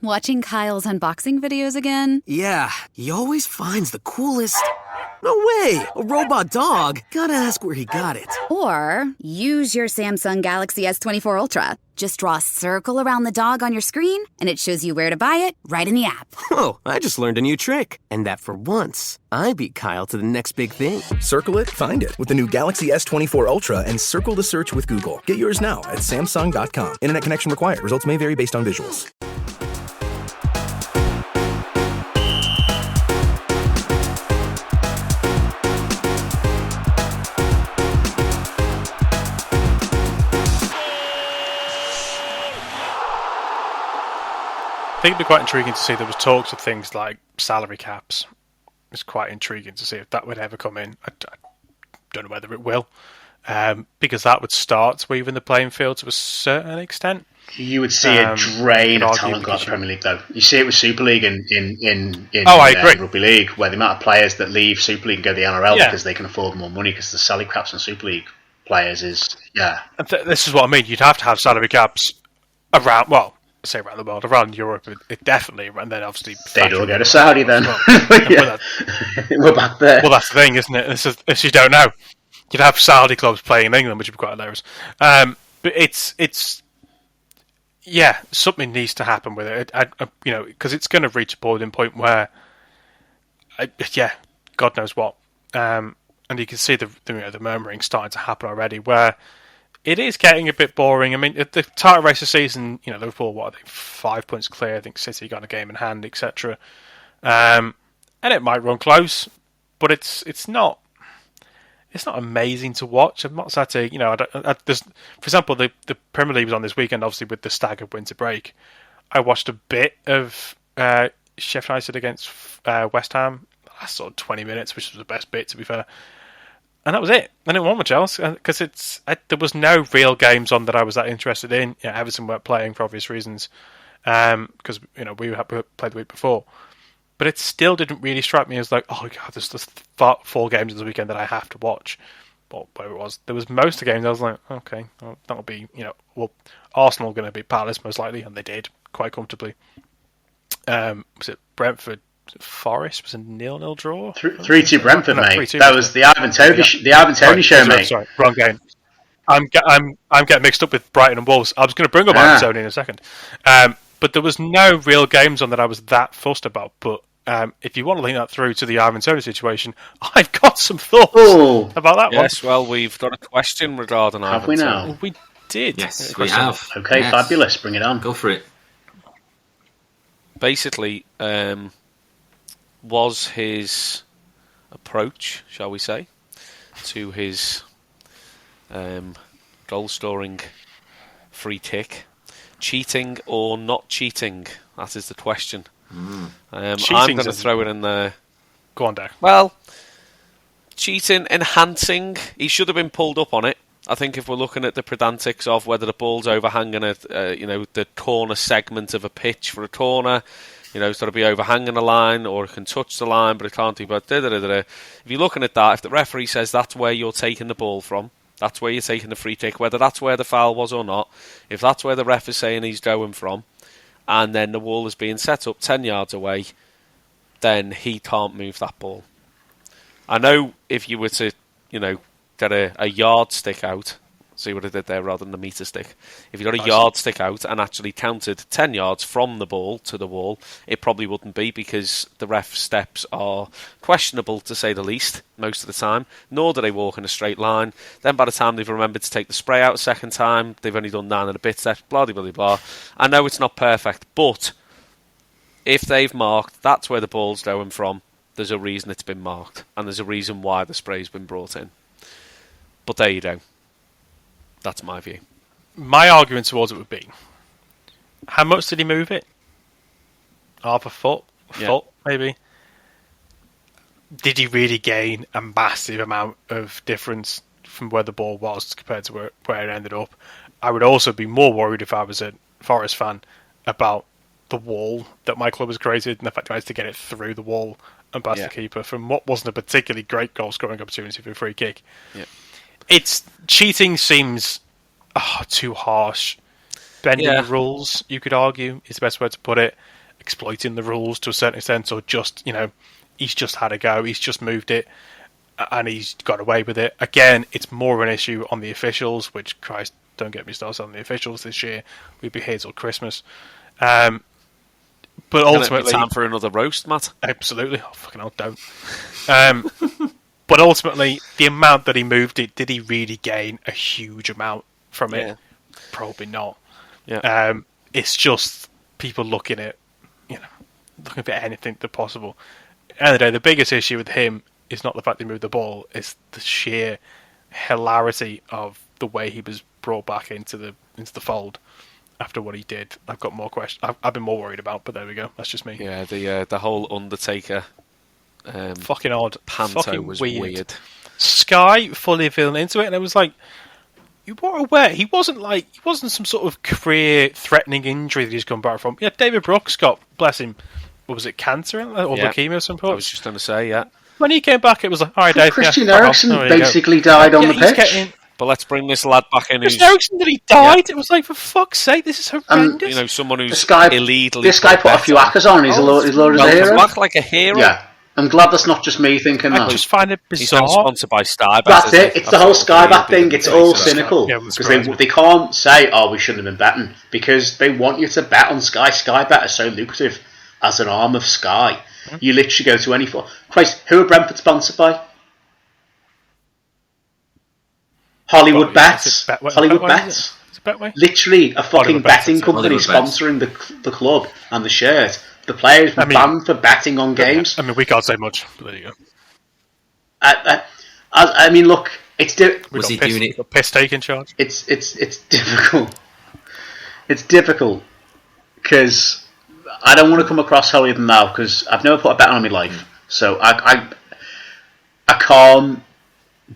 Watching Kyle's unboxing videos again? Yeah, he always finds the coolest... No way! A robot dog? Gotta ask where he got it. Or use your Samsung Galaxy S24 Ultra. Just draw a circle around the dog on your screen, and it shows you where to buy it right in the app. Whoa, I just learned a new trick. And that for once, I beat Kyle to the next big thing. Circle it, find it with the new Galaxy S24 Ultra and circle the search with Google. Get yours now at Samsung.com. Internet connection required. Results may vary based on visuals. I think it'd be quite intriguing to see there was talks of things like salary caps. It's quite intriguing to see if that would ever come in. I don't know whether it will, because that would start to even the playing field to a certain extent. You would see a drain of talent go out the Premier League, though. You see it with Super League in I agree. Rugby League, where the amount of players that leave Super League and go to the NRL because they can afford more money because the salary caps on Super League players is, This is what I mean. You'd have to have salary caps around, well, say around the world, around Europe, it definitely, and then obviously they'd all go to Saudi then. Well. We're back there. Well, that's the thing, isn't it? If you don't know, you'd have Saudi clubs playing in England, which would be quite hilarious. But it's something needs to happen with it. Because it's going to reach a boiling point where, God knows what, and you can see the murmuring starting to happen already, where it is getting a bit boring. I mean, at the title race of the season, Liverpool, 5 points clear. I think City got a game in hand, etc. And it might run close, but it's not amazing to watch. I'm not sat to, for example, the Premier League was on this weekend, obviously with the staggered winter break. I watched a bit of Sheffield United against West Ham, the last sort of 20 minutes, which was the best bit, to be fair. And that was it. I didn't want much else because there was no real games on that I was that interested in. Everton weren't playing for obvious reasons because we had played the week before. But it still didn't really strike me as like, oh god, there's just 4 games this weekend that I have to watch. But whatever it was, there was most of the games I was like, okay, well, that'll be Arsenal are going to beat Palace most likely, and they did quite comfortably. Was it Brentford? Forest was a 0-0 draw. 3-2 Brentford, mate. 3-2 that was the Ivan Toney show, mate. Sorry, wrong game. I'm getting mixed up with Brighton and Wolves. I was going to bring up Ivan Toney in a second, but there was no real games on that I was that fussed about. But if you want to link that through to the Ivan Toney situation, I've got some thoughts about that one. Yes, well, we've got a question regarding Ivan. Have we now? Well, we did. Yes, we have. Okay, yes. Fabulous. Bring it on. Go for it. Basically, was his approach, shall we say, to his goal-scoring free kick cheating or not cheating? That is the question. I'm going to throw it in there. Go on, Dak. Well, cheating, enhancing. He should have been pulled up on it. I think if we're looking at the pedantics of whether the ball's overhanging the corner segment of a pitch for a corner, it's got to be overhanging the line, or it can touch the line, but it can't do. But if you're looking at that, if the referee says that's where you're taking the ball from, that's where you're taking the free kick, whether that's where the foul was or not, if that's where the ref is saying he's going from, and then the wall is being set up 10 yards away, then he can't move that ball. I know if you were to, get a yardstick out, see what I did there rather than the meter stick. If you got a yardstick out and actually counted 10 yards from the ball to the wall, it probably wouldn't be, because the ref steps are questionable to say the least most of the time, nor do they walk in a straight line. Then by the time they've remembered to take the spray out a second time, they've only done 9 and a bit steps, blah blah blah blah. I know it's not perfect, but if they've marked that's where the ball's going from, there's a reason it's been marked, and there's a reason why the spray's been brought in. But there you go. That's my view. My argument towards it would be, how much did he move it? Half a foot? Foot, maybe? Did he really gain a massive amount of difference from where the ball was compared to where it ended up? I would also be more worried if I was a Forest fan about the wall that my club has created and the fact that I had to get it through the wall and past the keeper from what wasn't a particularly great goal-scoring opportunity for a free kick. Yeah. Cheating seems too harsh. bending the rules, you could argue, is the best way to put it. Exploiting the rules to a certain extent, or just, he's just had a go, he's just moved it, and he's got away with it. Again, it's more of an issue on the officials, which, Christ, don't get me started on the officials this year. We'd be here till Christmas. But ultimately... time for another roast, Matt. Absolutely. Oh, fucking hell, don't. But ultimately, the amount that he moved it, did he really gain a huge amount from it? Probably not. Yeah. It's just people looking at anything that's possible. At the end of the day, the biggest issue with him is not the fact that he moved the ball, it's the sheer hilarity of the way he was brought back into the fold after what he did. I've got more questions. I've been more worried about, but there we go. That's just me. Yeah, the whole Undertaker fucking odd. panto fucking was weird. Sky fully feeling into it, and it was like, you were aware he wasn't some sort of career-threatening injury that he's come back from. Yeah, David Brooks got, bless him, what was it, cancer or leukemia or something? I was just going to say, yeah. When he came back, it was like, all right, Dave. Christian Eriksen basically died on the pitch. But let's bring this lad back in. Christian Eriksen, that he died? Yeah. It was like, for fuck's sake, this is horrendous. Someone who's this guy put a few acres on. He's loaded as a hero. Back like a hero. Yeah. I'm glad that's not just me thinking that. I just find it bizarre. He's sponsored by Sky. That's it. It's the whole Sky bet thing. It's all cynical. Because they can't say, we shouldn't have been betting. Because they want you to bet on Sky. Sky bet is so lucrative as an arm of Sky. Mm-hmm. You literally go to any... Christ, who are Brentford sponsored by? Hollywood Bets. Hollywood Bets. Literally a fucking betting company sponsoring the club and the shirt. The players were banned for betting on games. I mean, we can't say much. But there you go. I mean, look, it's was he doing it? Piss take in charge. It's difficult. It's difficult because I don't want to come across holier than thou because I've never put a bet on in my life, so I can't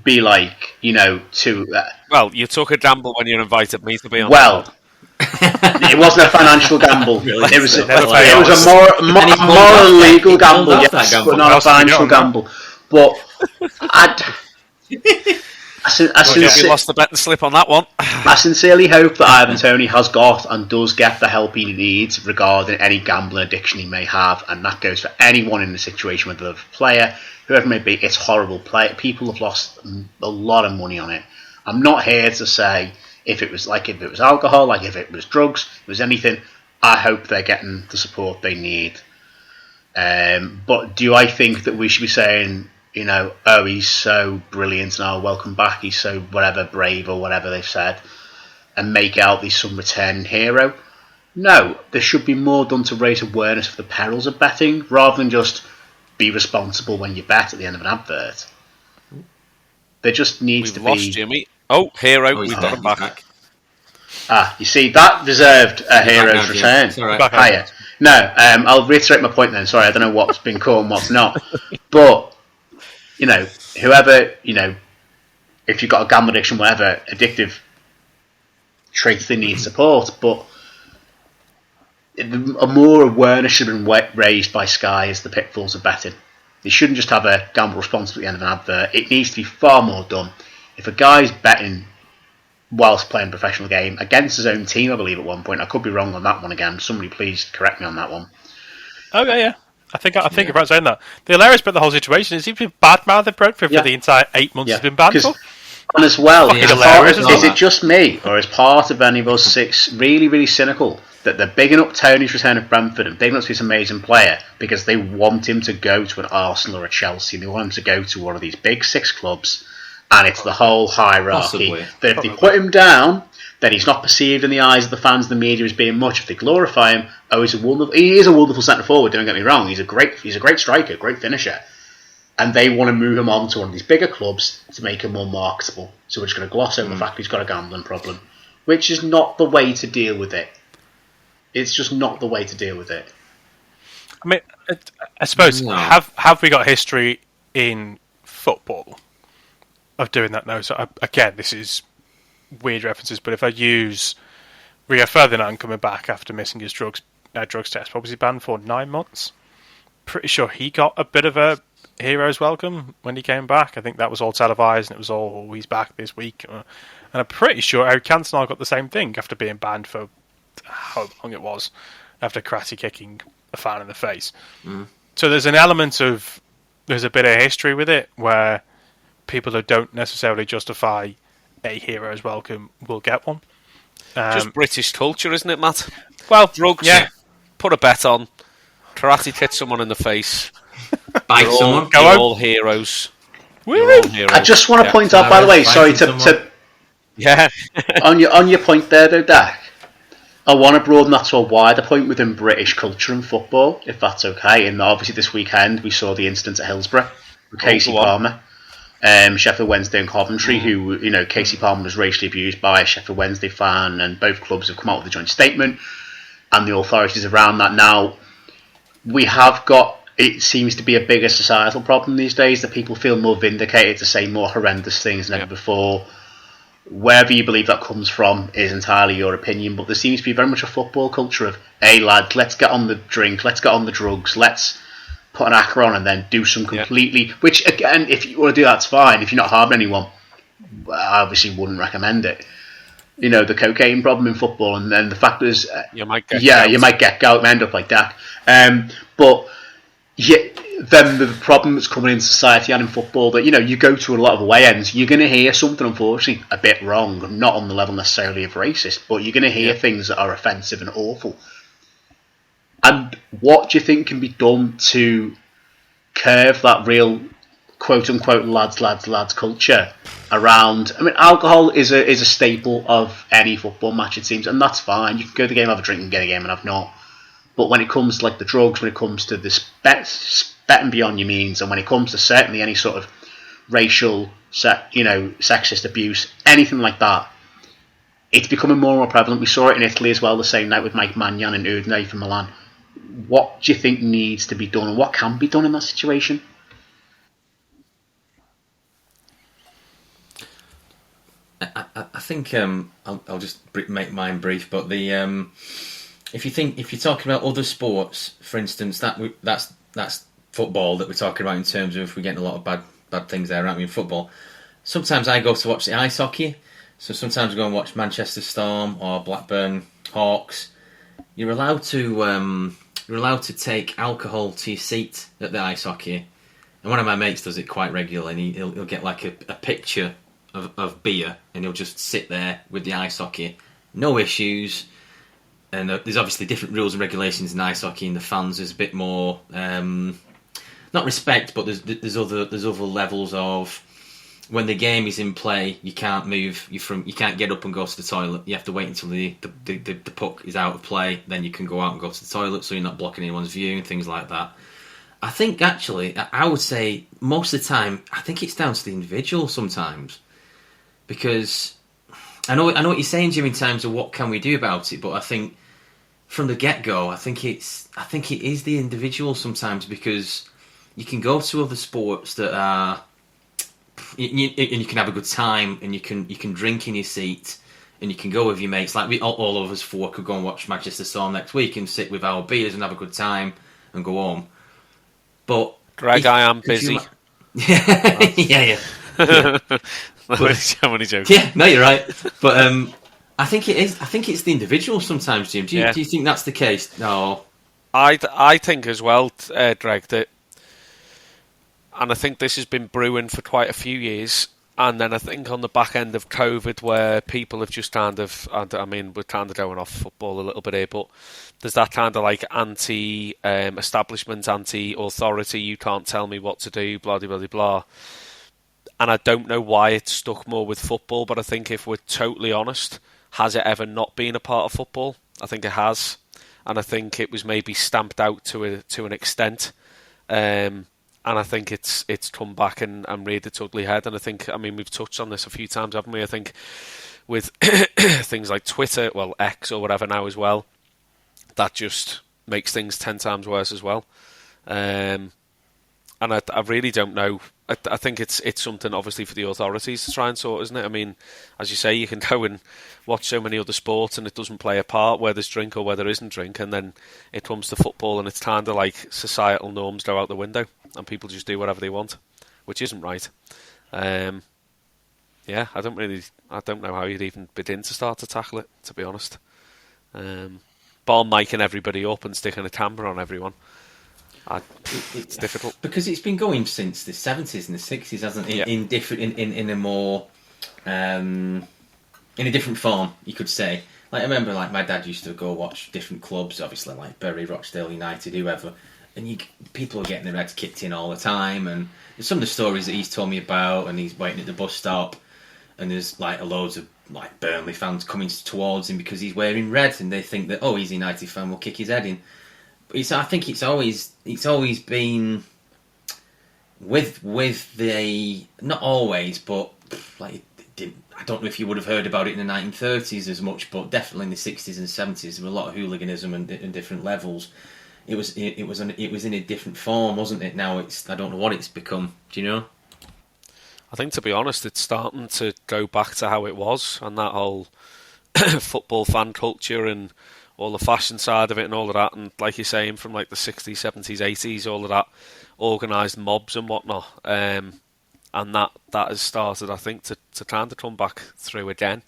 be like to. Well, you took a gamble when you invited me to be on. Well. It wasn't a financial gamble. It was a moral and legal gamble, yes, but not a financial gamble. But we lost the bet and slip on that one. I sincerely hope that Ivan Toney has got and does get the help he needs regarding any gambling addiction he may have, and that goes for anyone in the situation, whether they're a player, whoever it may be. It's horrible. People have lost a lot of money on it. I'm not here to say if it was alcohol, if it was drugs, if it was anything. I hope they're getting the support they need. But do I think that we should be saying, he's so brilliant now, welcome back, he's so whatever, brave or whatever they've said, and make out he's some returning hero? No, there should be more done to raise awareness of the perils of betting, rather than just be responsible when you bet at the end of an advert. There just needs to be... We've lost Jimmy. Oh, hero, we've got him back. You see, that deserved a hero's return. Hiya. No, I'll reiterate my point then. Sorry, I don't know what's been caught and what's not. But, whoever, if you've got a gambling addiction, whatever, addictive traits, they need support. But a more awareness should have been raised by Sky as the pitfalls of betting. You shouldn't just have a gamble responsibly at the end of an advert. It needs to be far more done. If a guy's betting whilst playing a professional game against his own team, I believe at one point, I could be wrong on that one again. Somebody please correct me on that one. Oh yeah. I think you're right saying that. The hilarious bit of the whole situation is he's been bad-mouthed Brentford for the entire 8 months he's been banned for. And as well, is it just me, or is part of any of us six really, really cynical that they're bigging up Toney's return of Brentford and bigging up this amazing player because they want him to go to an Arsenal or a Chelsea, and they want him to go to one of these big six clubs, and it's the whole hierarchy that if they put him down, then he's not perceived in the eyes of the fans and the media as being much. If they glorify him, he is a wonderful centre forward, don't get me wrong, he's a great striker, great finisher, and they want to move him on to one of these bigger clubs to make him more marketable. So we're just going to gloss over the fact he's got a gambling problem, which is not the way to deal with it. It's just not the way to deal with it. I mean, I suppose, have we got history in football of doing that now? So again, this is weird references, but if I use Rio Ferdinand coming back after missing his drugs test, what was he banned for? 9 months? Pretty sure he got a bit of a hero's welcome when he came back. I think that was all televised, and it was all, he's back this week. And I'm pretty sure Eric Cantona got the same thing after being banned for how long it was after karate kicking a fan in the face. So there's an element of, there's a bit of history with it where people who don't necessarily justify a hero's welcome will get one. Just British culture, isn't it, Matt? Well, Drugs, yeah. Put a bet on. Karate kick someone in the face. Bite someone. You're all heroes. Woo! I just want to point out, by the way, sorry to yeah. on your point there, though, Dak. I want to broaden that to a wider point within British culture and football, if that's okay. And obviously, this weekend we saw the incident at Hillsborough with Casey Palmer, Sheffield Wednesday and Coventry. Who, Casey Palmer was racially abused by a Sheffield Wednesday fan, and both clubs have come out with a joint statement, and the authorities around that. Now, we have got. It seems to be a bigger societal problem these days that people feel more vindicated to say more horrendous things than ever before. Wherever you believe that comes from is entirely your opinion, but there seems to be very much a football culture of, hey lads, let's get on the drink, let's get on the drugs, let's put an acca on and then do some completely, which again, if you want to do that's fine, if you're not harming anyone, I obviously wouldn't recommend it. The cocaine problem in football, and then the fact is, you might get gout, end up like that. But then the problem that's coming in society and in football, that you go to a lot of away ends, you're going to hear something unfortunately a bit wrong, not on the level necessarily of racist, but you're going to hear things that are offensive and awful. And what do you think can be done to curb that real quote unquote lads culture around? I mean, alcohol is a staple of any football match, it seems, and that's fine. You can go to the game, have a drink, and get a game, and have not. But when it comes to like the drugs, when it comes to this betting beyond your means, and when it comes to certainly any sort of racial, sexist abuse, anything like that, it's becoming more and more prevalent. We saw it in Italy as well the same night with Mike Maignan and Udine from Milan. What do you think needs to be done, and what can be done in that situation? I think I'll just make mine brief, but if you're talking about other sports, for instance, that's football that we're talking about in terms of we're getting a lot of bad things there, aren't we, in football? Sometimes I go to watch the ice hockey, so sometimes I go and watch Manchester Storm or Blackburn Hawks. You're allowed to take alcohol to your seat at the ice hockey, and one of my mates does it quite regularly. And he'll get like a picture of beer, and he'll just sit there with the ice hockey, no issues. And there's obviously different rules and regulations in ice hockey, and the fans is a bit more not respect, but there's other levels of when the game is in play, you can't move. You can't get up and go to the toilet. You have to wait until the puck is out of play, then you can go out and go to the toilet, so you're not blocking anyone's view and things like that. I think actually, I would say most of the time, I think it's down to the individual sometimes, because I know what you're saying, Jim, in terms of what can we do about it, but I think from the get-go, I think it is the individual sometimes, because you can go to other sports that are, and you can have a good time, and you can drink in your seat, and you can go with your mates. Like all of us four could go and watch Manchester Storm next week and sit with our beers and have a good time and go home. But Greg, I am busy. Yeah. I'm only joking. Yeah, no, you're right. But I think it is. I think it's the individual sometimes, Jim. Do you think that's the case? No. I think as well, Greg, that, and I think this has been brewing for quite a few years. And then I think on the back end of COVID, where people have just kind of, I mean, we're kind of going off football a little bit here, but there's that kind of like anti-establishment, anti-authority, you can't tell me what to do, blah, blah, blah, blah. And I don't know why it's stuck more with football, but I think if we're totally honest, has it ever not been a part of football? I think it has. And I think it was maybe stamped out to an extent. And I think it's come back and reared its ugly head. And I think, I mean, we've touched on this a few times, haven't we? I think with things like Twitter, well, X or whatever now as well, that just makes things 10 times worse as well. And I really don't know. I think it's something, obviously, for the authorities to try and sort, isn't it? I mean, as you say, you can go and watch so many other sports and it doesn't play a part where there's drink or where there isn't drink, and then it comes to football and it's kind of like societal norms go out the window and people just do whatever they want, which isn't right. I don't know how you'd even begin to start to tackle it, to be honest. Bar micing everybody up and sticking a camera on everyone. It's difficult because it's been going since the 70s and the 60s, hasn't it? In different, in a more, in a different form, you could say. Like I remember, like my dad used to go watch different clubs, obviously like Bury, Rochdale United, whoever, and people were getting their heads kicked in all the time. And some of the stories that he's told me about, and he's waiting at the bus stop, and there's like loads of like Burnley fans coming towards him because he's wearing red, and they think that he's a United fan, will kick his head in. I think it's always been with the, not always, but like I don't know if you would have heard about it in the 1930s as much, but definitely in the 60s and 70s there were a lot of hooliganism and different levels. It was in a different form, wasn't it? Now I don't know what it's become. Do you know? I think, to be honest, it's starting to go back to how it was, and that whole football fan culture and all the fashion side of it and all of that, and like you're saying, from like the 60s, 70s, 80s, all of that organised mobs and whatnot, and that has started, I think, to kind of come back through again.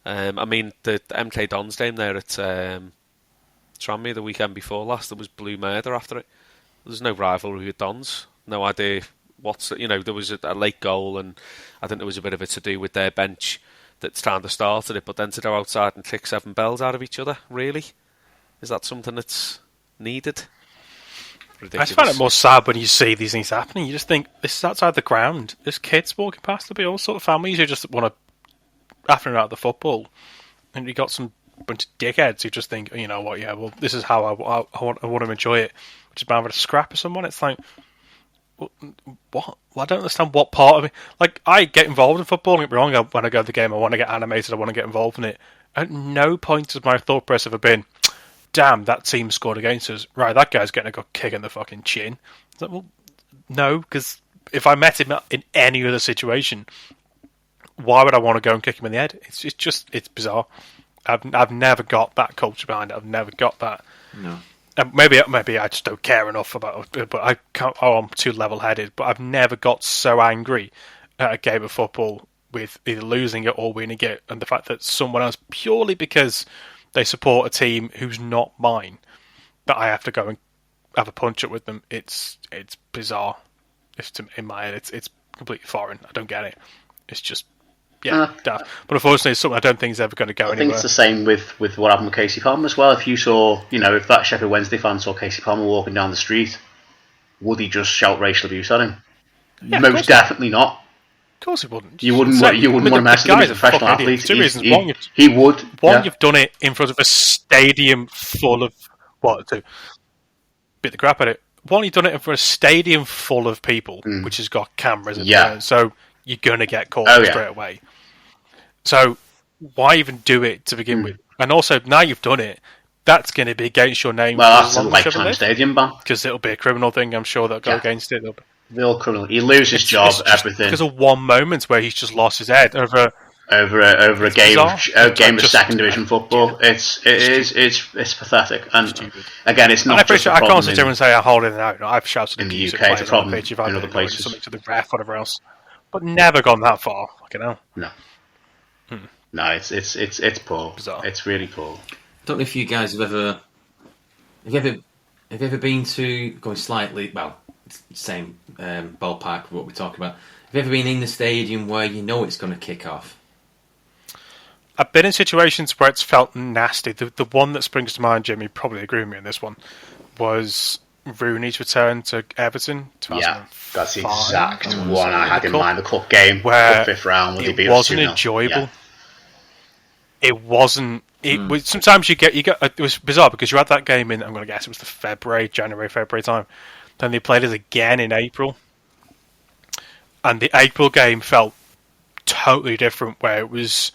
I mean, the MK Dons game there at Tranmere the weekend before last, there was blue murder after it. There's no rivalry with Dons, no idea there was a late goal, and I think there was a bit of it to do with their bench that's kind of started it, but then to go outside and kick 7 bells out of each other, really? Is that something that's needed? Ridiculous. I just find it more sad when you see these things happening. You just think, this is outside the ground. There's kids walking past. There'll be all sort of families who just want to afternoon out the football. And you got some bunch of dickheads who just think, you know what, yeah, well, this is how I want to enjoy it. Which is bound for a scrap or someone. It's like, what? Well, I don't understand what part of it. Like, I get involved in football, don't get me wrong. When I go to the game, I want to get animated, I want to get involved in it. At no point has my thought process ever been, damn, that team scored against us. Right, that guy's getting a good kick in the fucking chin. It's like, well, no, because if I met him in any other situation, why would I want to go and kick him in the head? It's bizarre. I've never got that culture behind it. I've never got that. No. Maybe I just don't care enough about it, but I can't. I'm too level-headed. But I've never got so angry at a game of football with either losing it or winning it, and the fact that someone else, purely because they support a team who's not mine, that I have to go and have a punch-up with them. It's bizarre. In my head, it's completely foreign. I don't get it. It's just daft. But unfortunately, it's something I don't think is ever going to go anywhere. I think it's the same with what happened with Casey Palmer as well. If you saw, if that Sheffield Wednesday fan saw Casey Palmer walking down the street, would he just shout racial abuse at him? Yeah, Most definitely not. Of course he wouldn't. You wouldn't want to mess with him as a professional athlete. Two reasons. He would. You've done it in front of a stadium full of to beat the crap at it. One, you've done it in front of a stadium full of people, which has got cameras. So you're going to get caught straight away. So why even do it to begin with? And also, now you've done it, that's going to be against your name. Well, that's a lifetime stadium ban. Because it'll be a criminal thing, I'm sure, that'll go against it. Real criminal. He loses his job, everything. Because of one moment where he's just lost his head over a game of second division football. It's pathetic. And stupid. Again, it's not. I can't sit there and say I'm holding it out. I've shouted in the UK. It's a problem pitch, in other places. Something to the ref, whatever else, but never gone that far. Fucking hell. No. No, it's poor. Bizarre. It's really poor. I don't know if you guys have ever been to, going slightly, same ballpark what we're talking about. Have you ever been in the stadium where you know it's going to kick off? I've been in situations where it's felt nasty. The one that springs to mind, Jimmy, probably agree with me on this one, was Rooney's return to Everton. Yeah, that's the exact one I had in mind. The cup game, where the 5th round, it wasn't enjoyable. Yeah. It wasn't. It was, sometimes you get. It was bizarre because you had that game in. I'm going to guess it was the January, February time. Then they played it again in April, and the April game felt totally different. Where it was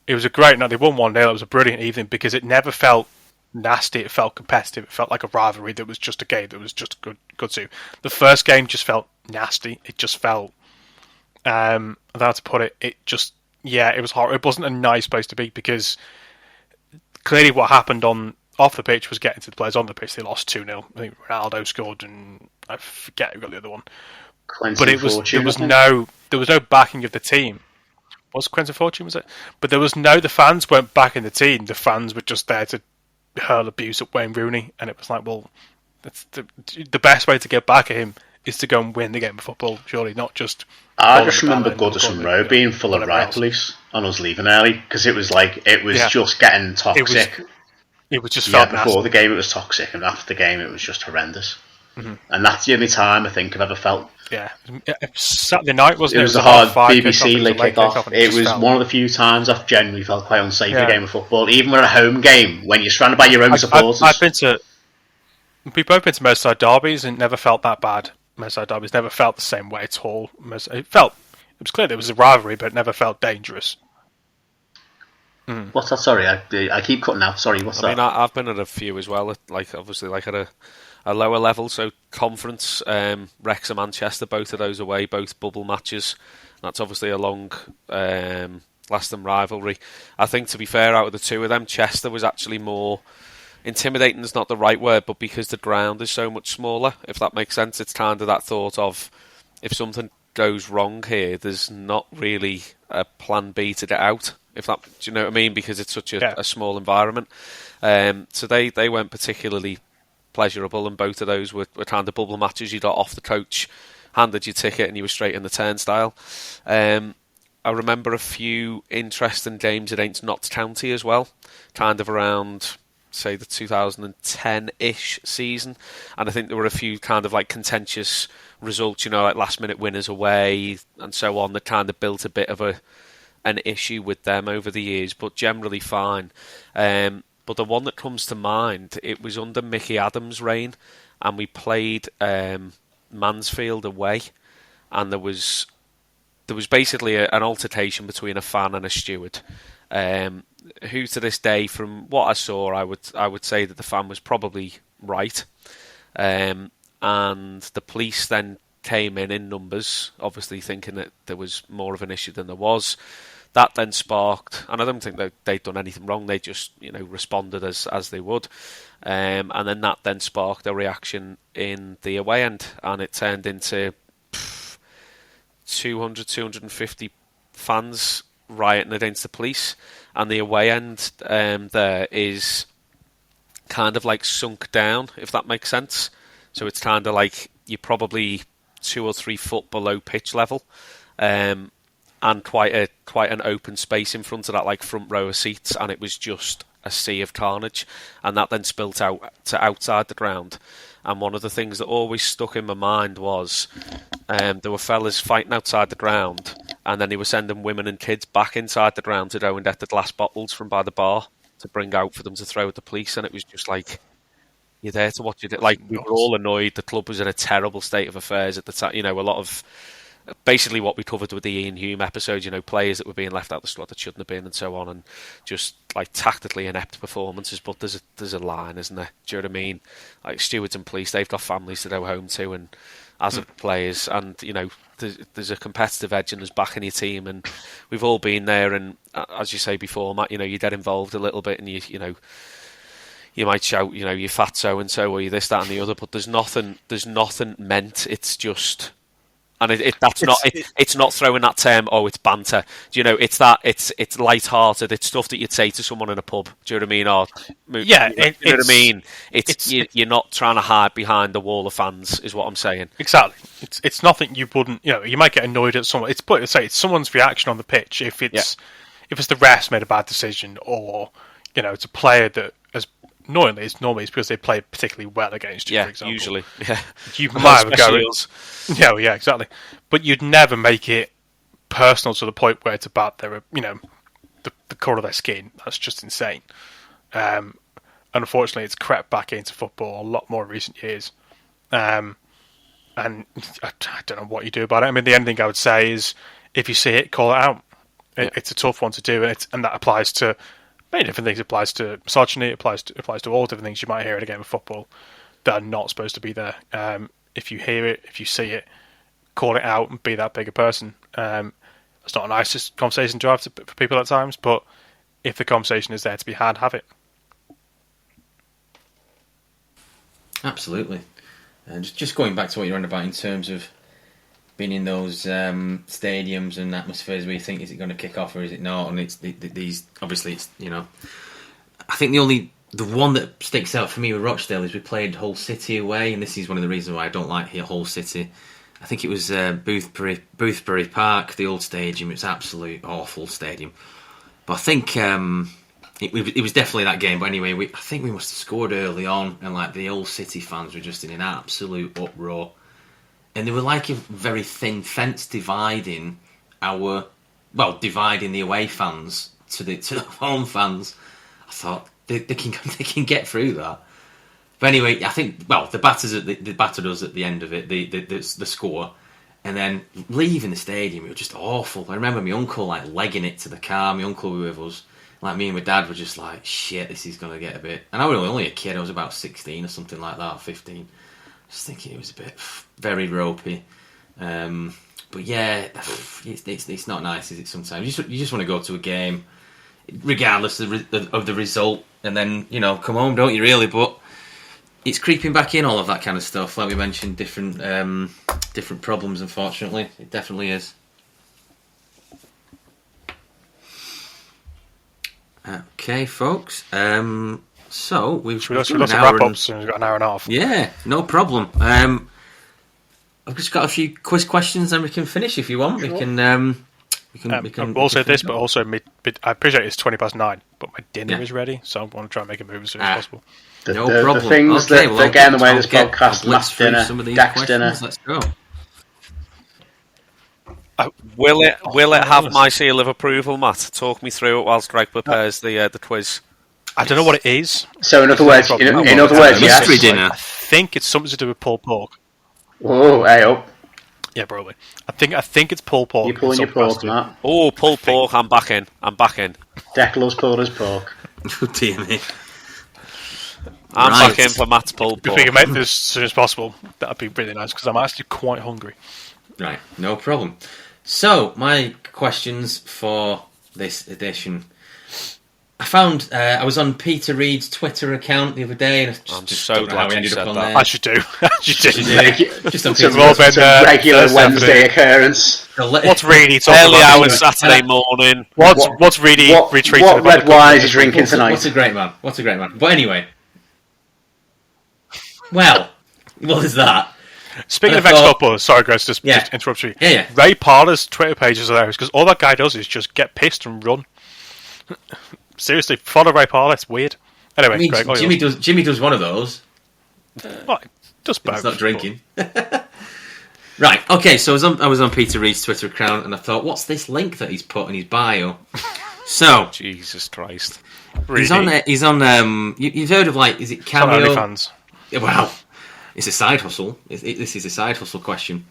a great night. They won 1-0. It was a brilliant evening because it never felt nasty. It felt competitive. It felt like a rivalry that was just a game that was just good to. The first game just felt nasty. It just felt. How to put it? It just. Yeah, it was horrible. It wasn't a nice place to be because clearly what happened off the pitch was getting to the players on the pitch. They lost 2-0. I think Ronaldo scored, and I forget who got the other one. But there was no backing of the team. Was Quentin Fortune, was it? But there was the fans weren't backing the team. The fans were just there to hurl abuse at Wayne Rooney, and it was like, well, that's the best way to get back at him is to go and win the game of football, surely, not just... I just remember Goodison Road being full of riot police on us leaving early, because it was just getting toxic. It was just felt before nasty. the game it was toxic, and after the game it was just horrendous. Mm-hmm. And that's the only time I think I've ever felt. Yeah, Saturday night, wasn't it? It was a hard BBC late kick-off. It was one of the few times I've genuinely felt quite unsafe in a game of football, even with a home game, when you're surrounded by your own supporters. We've both been to Merseyside derbies and never felt that bad. Merseyside derbies never felt the same way at all. It was clear there was a rivalry, but it never felt dangerous. What's that? Sorry, I keep cutting out. Sorry, what's that? I mean, I've been at a few as well. Obviously, at a lower level. So conference, Wrexham, Manchester, both of those away, both bubble matches. That's obviously a long lasting rivalry. I think, to be fair, out of the two of them, Chester was actually more intimidating. Is not the right word, but because the ground is so much smaller, if that makes sense, it's kind of that thought of, if something goes wrong here, there's not really a plan B to get out. Do you know what I mean? Because it's such a small environment. So they weren't particularly pleasurable, and both of those were kind of bubble matches. You got off the coach, handed your ticket, and you were straight in the turnstile. I remember a few interesting games against Notts County as well, kind of around, say, the 2010-ish season, and I think there were a few kind of like contentious results, like last-minute winners away and so on, that kind of built a bit of an issue with them over the years, but generally fine. But the one that comes to mind, it was under Mickey Adams' reign, and we played Mansfield away, and there was basically an altercation between a fan and a steward, who to this day, from what I saw, I would say that the fan was probably right, and the police then came in numbers, obviously thinking that there was more of an issue than there was. That then sparked, and I don't think that they'd done anything wrong, they just responded as they would, and then that then sparked a reaction in the away end, and it turned into 250 fans rioting against the police, and the away end there is kind of like sunk down, if that makes sense. So it's kind of like you're probably 2 or 3 foot below pitch level, and quite an open space in front of that, like front row of seats, and it was just a sea of carnage, and that then spilt out to outside the ground. And one of the things that always stuck in my mind was there were fellas fighting outside the ground, and then they were sending women and kids back inside the ground to go and get the glass bottles from by the bar to bring out for them to throw at the police. And it was just like, you're there to watch it. Like, we were all annoyed. The club was in a terrible state of affairs at the time. A lot of basically what we covered with the Ian Hume episode, players that were being left out of the squad that shouldn't have been, and so on, and just like tactically inept performances. But there's a line, isn't there? Do you know what I mean? Like, stewards and police, they've got families to go home to, and as of players, and there's a competitive edge in us backing your team, and we've all been there. And as you say before, Matt, you get involved a little bit, and you might shout, you fat so and so, or you this, that, and the other. But there's nothing meant. It's just. And it's not throwing that term, it's banter. It's light-hearted. It's stuff that you'd say to someone in a pub. Do you know what I mean? Or, you know what I mean? You're not trying to hide behind the wall of fans, is what I'm saying. Exactly. It's nothing you wouldn't. You might get annoyed at someone. It's someone's reaction on the pitch. If it's the refs made a bad decision, or it's a player that has. Annoyingly, it's because they play particularly well against you, for example. Usually. You might have a go. Yeah, exactly. But you'd never make it personal to the point where it's about their, the colour of their skin. That's just insane. And unfortunately, it's crept back into football a lot more in recent years. And I don't know what you do about it. I mean, the only thing I would say is, if you see it, call it out. It's a tough one to do, and that applies to many different things. It applies to misogyny. It applies to all different things you might hear in a game of football that are not supposed to be there. If you hear it, if you see it, call it out and be that bigger person. It's not a nice conversation to have for people at times, but if the conversation is there to be had, have it. Absolutely. Just going back to what you're on about in terms of being in those stadiums and atmospheres where you think, is it going to kick off or is it not? And it's these, obviously, it's I think the only the one that sticks out for me with Rochdale is we played Hull City away, and this is one of the reasons why I don't like here Hull City. I think it was Boothbury Park, the old stadium. It's absolute awful stadium. But I think it was definitely that game. But anyway, I think we must have scored early on, and like the Hull City fans were just in an absolute uproar. And they were like a very thin fence dividing the away fans to the home fans. I thought they can get through that. But anyway, I think they battered us at the end of it, the score, and then leaving the stadium, it was just awful. I remember my uncle like legging it to the car. My uncle was with us, like me and my dad were just like, shit, this is gonna get a bit. And I was only a kid. I was about 16 or something like that, 15. Just thinking it was a bit very ropey. But yeah, it's not nice, is it? Sometimes you just want to go to a game, regardless of the result, and then come home, don't you? Really, but it's creeping back in, all of that kind of stuff. Like we mentioned, different problems. Unfortunately, it definitely is. Okay, folks. So we've got an wrap up soon. We've got an hour and a half. Yeah, no problem. I've just got a few quiz questions, and we can finish if you want. Sure. We can. I'll say this, but also I appreciate it's 20:09, but my dinner is ready, so I want to try and make a move as soon as possible. No problem. The things that get in the way of this podcast: last dinner, Dak's dinner. Let's go. Will it have my seal of approval, Matt? Talk me through it whilst Greg prepares the quiz. I don't know what it is. So in other words, yes. Mystery dinner. I think it's something to do with pulled pork. Whoa, hey up. Yeah, probably. I think it's pulled pork. You're pulling your pork, Matt. Oh, pulled pork! I'm back in. Dek loves pulled his pork. Oh dear me. I'm back in for Matt's pulled pork. If we can make this as soon as possible, that'd be really nice because I'm actually quite hungry. Right, no problem. So, my questions for this edition. I found I was on Peter Reid's Twitter account the other day, and I'm so glad you said that. I should do. Just on Peter It's a regular Wednesday occurrence. What's Reedy talking Early about? hours Saturday morning. What's Reedy retreating What about? red wine is he drinking tonight? What's a great man? But anyway. Well, what is that? Speaking of ex-footballers, sorry guys, just interrupt you. Yeah. Ray Parler's Twitter page is hilarious because all that guy does is just get pissed and run. Seriously, follow Ray Parler. It's weird. Anyway, Greg, Jimmy does one of those. Just both. He's not drinking. Right. Okay. So I was on Peter Reid's Twitter account, and I thought, what's this link that he's put in his bio? So Jesus Christ. He's on. You've heard of is it Cameo? Fans. Well, it's a side hustle. This is a side hustle question.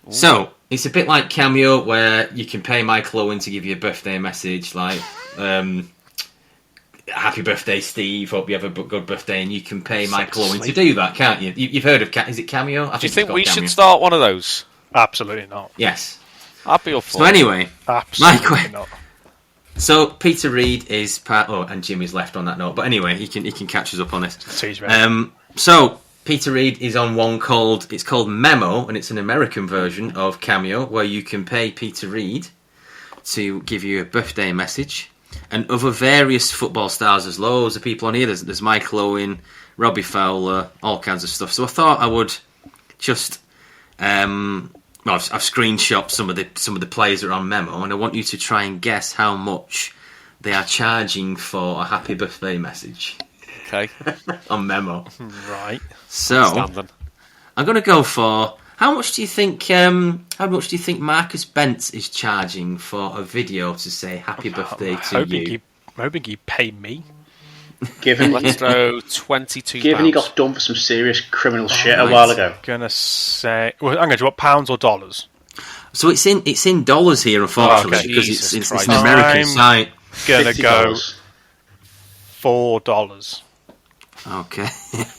Ooh. So it's a bit like Cameo, where you can pay Michael Owen to give you a birthday message, like "Happy birthday, Steve. Hope you have a good birthday," and you can pay Michael Owen to do that, can't you? You've heard of is it Cameo? Do you think we should start one of those? Absolutely not. Yes. I'll be up for it. So anyway, absolutely not. So Peter Reid is part. Oh, and Jimmy's left on that note. But anyway, he can catch us up on this. So Peter Reid is on one called Memo, and it's an American version of Cameo, where you can pay Peter Reid to give you a birthday message, and other various football stars. There's loads of people on here. There's Michael Owen, Robbie Fowler, all kinds of stuff. So I thought I would just. I've screenshot some of the players that are on Memo, and I want you to try and guess how much they are charging for a happy birthday message. Okay. On Memo. Right. So I'm going to go for how much do you think Marcus Bent is charging for a video to say happy birthday to you? I'm hoping you pay me. Let's throw £22. Given he got done for some serious criminal shit a while ago. Gonna say, I'm going to do what, pounds or dollars? So it's in dollars here, unfortunately, because it's an American site. Gonna go $4. Okay.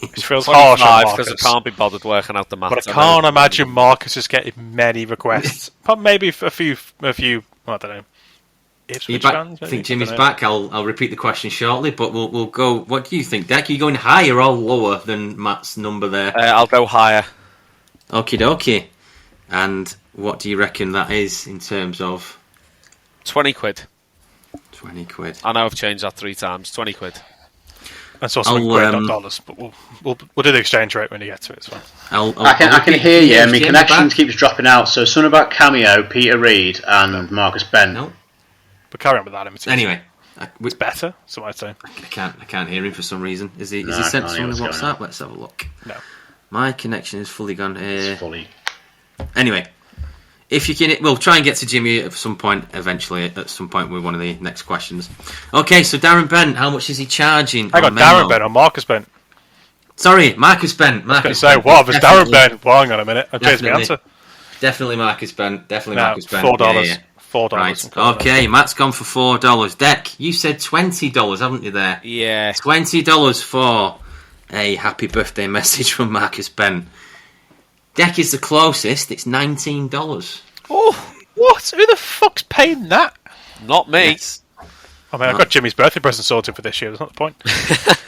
Which feels harsh on Marcus, because I can't be bothered working out the maths. But I can't imagine Marcus is getting many requests. But maybe a few. I don't know. I think Jimmy's back. I'll repeat the question shortly, but we'll go. What do you think, Dek? Are you going higher or lower than Matt's number there? I'll go higher. Okie dokie. And what do you reckon that is in terms of? 20 quid. 20 quid. I know I've changed that 3 times. 20 quid. I saw something great on dollars, but we'll do the exchange rate when you get to it as well. I can hear you. My connection keeps dropping out. So something about Cameo, Peter Reid, and Marcus Bent. No. But carry on with that. Anyway, it's better. So I'd say I can't hear him for some reason. Is he sent someone a WhatsApp? Let's have a look. No, my connection is fully gone here. It's fully. Anyway, if you can, we'll try and get to Jimmy at some point. Eventually, at some point with one of the next questions. Okay, so Darren Bent, how much is he charging? I got Darren Bent or Marcus Bent. Sorry, Marcus Bent. Marcus Bent. What? If it's Darren Bent? Well, hang on a minute. I'll change my answer. Definitely Marcus Bent. Marcus Bent. $4. Yeah. $4. Right. Okay, Matt's gone for $4. Deck, you said $20, haven't you there? Yeah. $20 for a happy birthday message from Marcus Bent. Deck is the closest. It's $19. Oh, what? Who the fuck's paying that? Not me. Yes. I mean, I've got Jimmy's birthday present sorted for this year. That's not the point.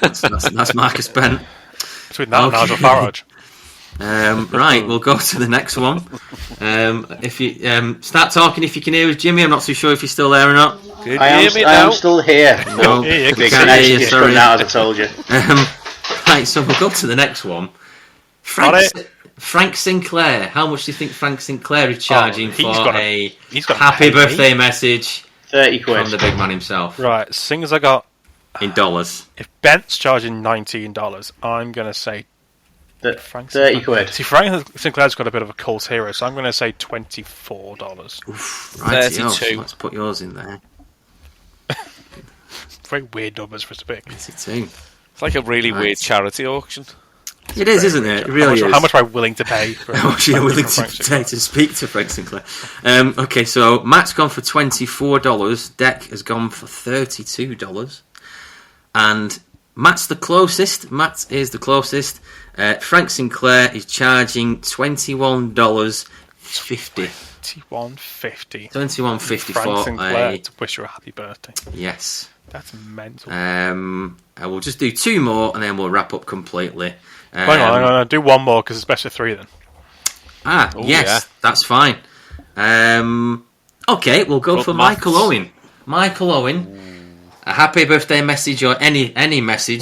That's Marcus Bent. Between that and Nigel Farage. Right, we'll go to the next one. If you start talking, if you can hear us, Jimmy. I'm not too sure if you're still there or not. I am still here. No, yeah, we can't hear you. Sorry. Out, as I told you. Right, so we'll go to the next one. Frank Sinclair. How much do you think Frank Sinclair is charging for a happy birthday message? 30 quid from the big man himself. Right, seeing as I got in dollars. If Bent's charging $19, I'm going to say 30 quid. See, Frank Sinclair's got a bit of a cult hero, so I'm going to say $24. Oof, right, 32. Let's put yours in there. Very weird numbers for us to pick. 32. It's like a really weird charity auction. It is, isn't it? It really is. How much am I willing to pay? How much are you willing to pay to speak to Frank Sinclair? Okay, so Matt's gone for $24. Deck has gone for $32. And Matt's the closest. Matt is the closest. Frank Sinclair is charging $21.50. $21.50. $21.50 Frank for Sinclair to wish you a happy birthday. Yes. That's mental. I will just do two more and then we'll wrap up completely. Hang on. Do one more because it's best of three then. Yes, that's fine. Okay, we'll go for Michael Owen. Michael Owen, a happy birthday message or any message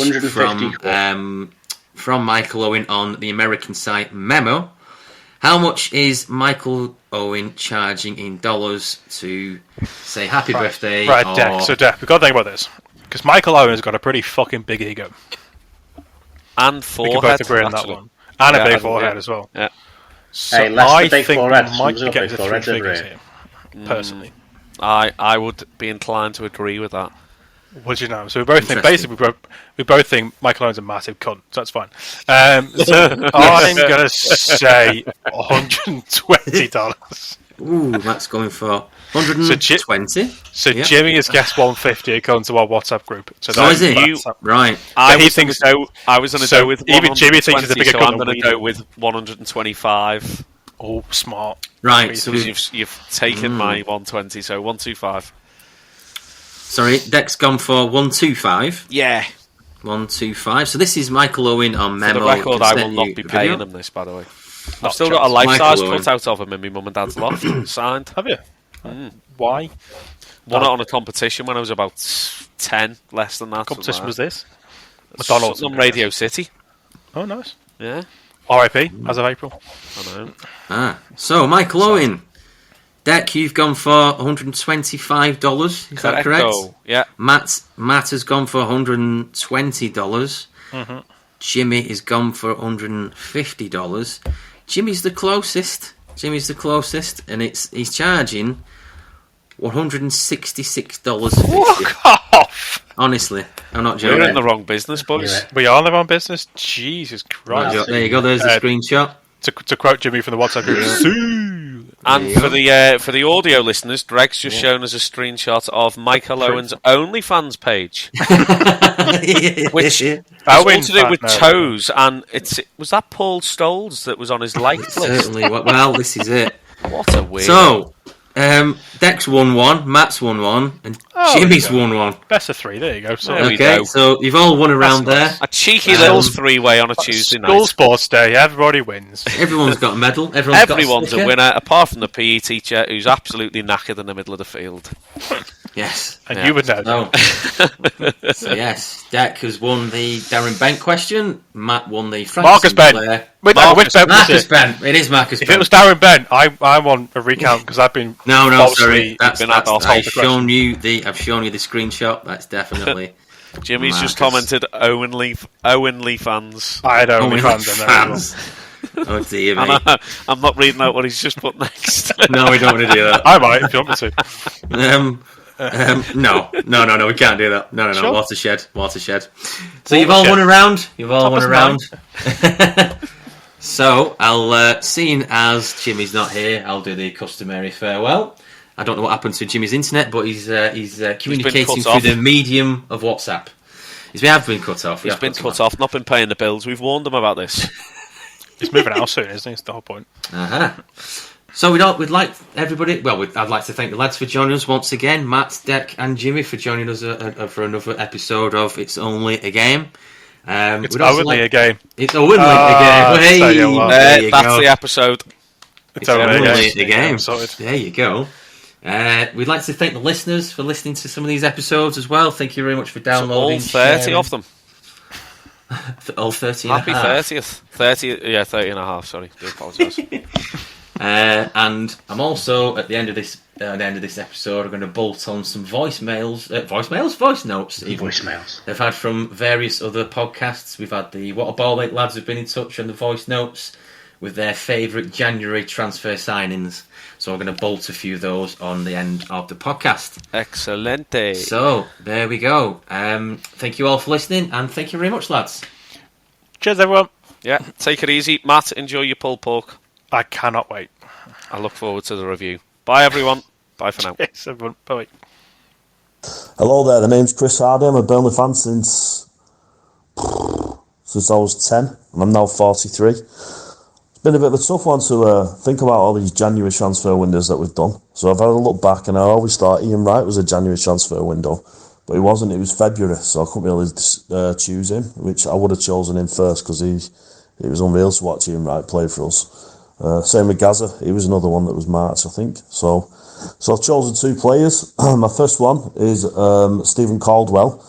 from Michael Owen on the American site Memo. How much is Michael Owen charging in dollars to say happy birthday? Right, Deck. So, Deck, we've got to think about this. Because Michael Owen's got a pretty fucking big ego. And forehead. We can both agree on that one. And a big forehead as well. Yeah. So hey, I think we might be getting to three figures here, personally. I would be inclined to agree with that. What do you know? So we both think, basically, we both think Michael Owen's a massive cunt, so that's fine. So I'm going to say $120. Ooh, that's going for 120. So yep. Jimmy has guessed 150 according to our WhatsApp group. So is it? Right. I was going to go with even Jimmy thinks he's a bigger cunt. I'm going to go with 125. Oh, smart. Right. So you've taken my 120, so 125. Sorry, Deck's gone for 125. Yeah. 125. So this is Michael Owen on Memo. For the record, I will not be paying him this, by the way. I've still got a life-size cut-out of him in my mum and dad's loft, signed. Have you? Why? Won it on a competition when I was about 10, less than that. What competition was this? McDonald's on Radio City. Oh, nice. Yeah. RIP, as of April. I know. So Michael Owen. Deck, you've gone for $125. Is that correct? Yeah. Matt has gone for $120. Mm-hmm. Jimmy is gone for $150. Jimmy's the closest, and he's charging $166. Fuck off! Honestly, I'm not joking. We're in the wrong business, boys. We are in the wrong business? Jesus Christ. There you go, there's the screenshot. To quote Jimmy from the WhatsApp group, and for the audio listeners, Greg's just shown us a screenshot of Michael Owen's OnlyFans page, which has all to do with toes. And was that Paul Stoles that was on his like list? Certainly. Well, this is it. What a weird. So, Deck's 1-1, Matt's 1-1, and Jimmy's 1-1. Best of three. There you go. So okay, so you've all won around there. A cheeky little three-way on a Tuesday night. School sports day. Everybody wins. Everyone's got a medal. Everyone's a winner, apart from the PE teacher, who's absolutely knackered in the middle of the field. Yes. And you would know. So yes, Deck has won the Darren Bent question. Matt won the Frank Marcus Sinclair. Bent. Which Bent was Marcus it? Bent. It is Marcus If Bent. it was Darren Bent, I want a recount because I've been sorry. I've shown you the screenshot. That's definitely. Jimmy's Marcus. just commented Owenly fans. I had only fans. Oh dear me. I'm not reading out what he's just put next. No, we don't want to do that. I might if you want me to. No, we can't do that. No. Sure. Watershed. So you've all won a round. So I'll, seeing as Jimmy's not here, I'll do the customary farewell. I don't know what happened to Jimmy's internet, but he's communicating through the medium of WhatsApp. He's been cut off. He's been cut off. Not been paying the bills. We've warned him about this. He's moving out soon, isn't he? That's the whole point. So we'd like everybody. Well, I'd like to thank the lads for joining us once again. Matt, Deck, and Jimmy for joining us for another episode of It's Only a Game. It's only a game. It's only a game. Hey, that's the episode. It's only a game. Sorted. There you go. We'd like to thank the listeners for listening to some of these episodes as well. Thank you very much for downloading. All 30 of them. All 30 Happy 30th. 30 and a half, sorry. Do apologise. And I'm also at the end of this episode, I'm going to bolt on some voice notes. Voicemails. They've had from various other podcasts. We've had the What a Ball Lake lads have been in touch on the voice notes with their favourite January transfer signings. So we're going to bolt a few of those on the end of the podcast. Excelente. So there we go. Thank you all for listening, and thank you very much, lads. Cheers, everyone. Yeah, take it easy. Matt, enjoy your pulled pork. I cannot wait. I look forward to the review. Bye, everyone. Bye for now. Yes, everyone. Bye. Hello there, the name's Chris Hardy. I'm a Burnley fan since I was 10, and I'm now 43. It's been a bit of a tough one to think about all these January transfer windows that we've done. So I've had a look back, and I always thought Ian Wright was a January transfer window, but he wasn't. It was February, so I couldn't really choose him, which I would have chosen him first because it was unreal to watch Ian Wright play for us. Same with Gaza. He was another one that was March, I think. So I've chosen two players. My first one is Stephen Caldwell.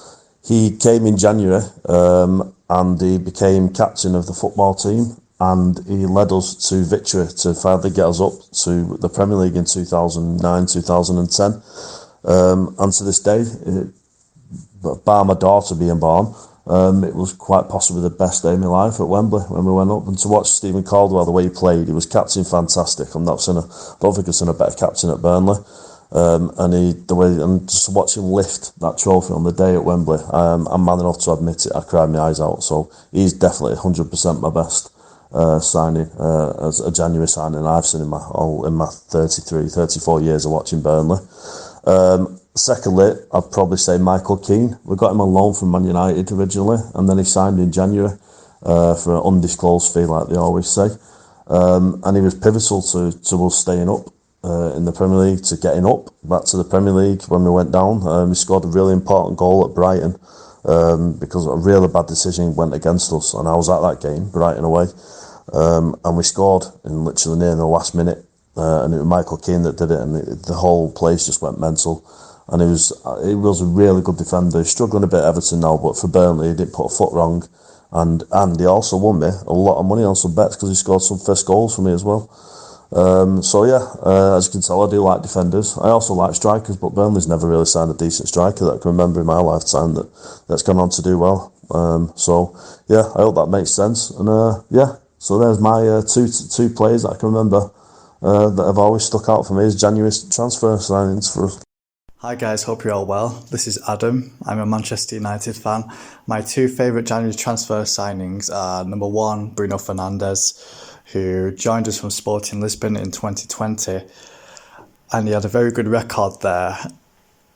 He came in January and he became captain of the football team, and he led us to victory to finally get us up to the Premier League in 2009-2010. And to this day, bar my daughter being born, it was quite possibly the best day of my life at Wembley when we went up. And to watch Stephen Caldwell, the way he played, he was captain fantastic. I don't think I've seen a better captain at Burnley. And just to watch him lift that trophy on the day at Wembley, I'm man enough to admit it. I cried my eyes out. So he's definitely 100% my best signing as a January signing I've seen in my 34 years of watching Burnley. Secondly, I'd probably say Michael Keane. We got him on loan from Man United originally, and then he signed in January for an undisclosed fee, like they always say. And he was pivotal to us staying up in the Premier League, to getting up back to the Premier League when we went down. He scored a really important goal at Brighton because a really bad decision went against us, and I was at that game, Brighton away. And we scored in literally near the last minute, and it was Michael Keane that did it, and the whole place just went mental. And he was a really good defender. He's struggling a bit at Everton now, but for Burnley he didn't put a foot wrong, and he also won me a lot of money on some bets because he scored some first goals for me as well. As you can tell, I do like defenders. I also like strikers, but Burnley's never really signed a decent striker that I can remember in my lifetime that's gone on to do well. I hope that makes sense. And so there's my two players that I can remember that have always stuck out for me as January transfer signings for us. Hi guys, hope you're all well. This is Adam. I'm a Manchester United fan. My two favourite January transfer signings are number one, Bruno Fernandes, who joined us from Sporting Lisbon in 2020, and he had a very good record there,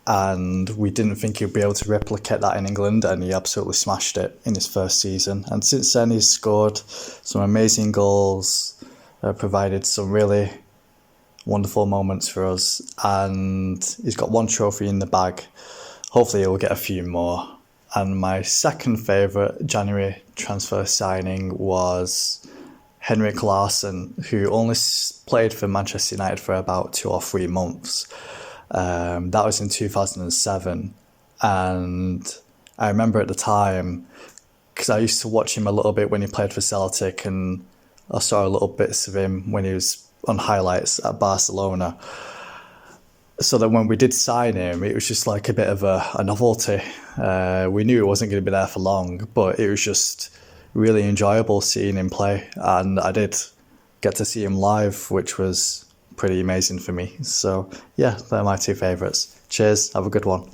and we didn't think he'd be able to replicate that in England, and he absolutely smashed it in his first season. And since then he's scored some amazing goals, provided some really wonderful moments for us, and he's got one trophy in the bag. Hopefully he'll get a few more. And my second favourite January transfer signing was Henrik Larsson, who only played for Manchester United for about 2 or 3 months. That was in 2007. And I remember at the time, because I used to watch him a little bit when he played for Celtic, and I saw little bits of him when he was on highlights at Barcelona. So that when we did sign him, it was just like a bit of a novelty. We knew he wasn't going to be there for long, but it was just really enjoyable seeing him play. And I did get to see him live, which was pretty amazing for me. So yeah, they're my two favourites. Cheers, have a good one.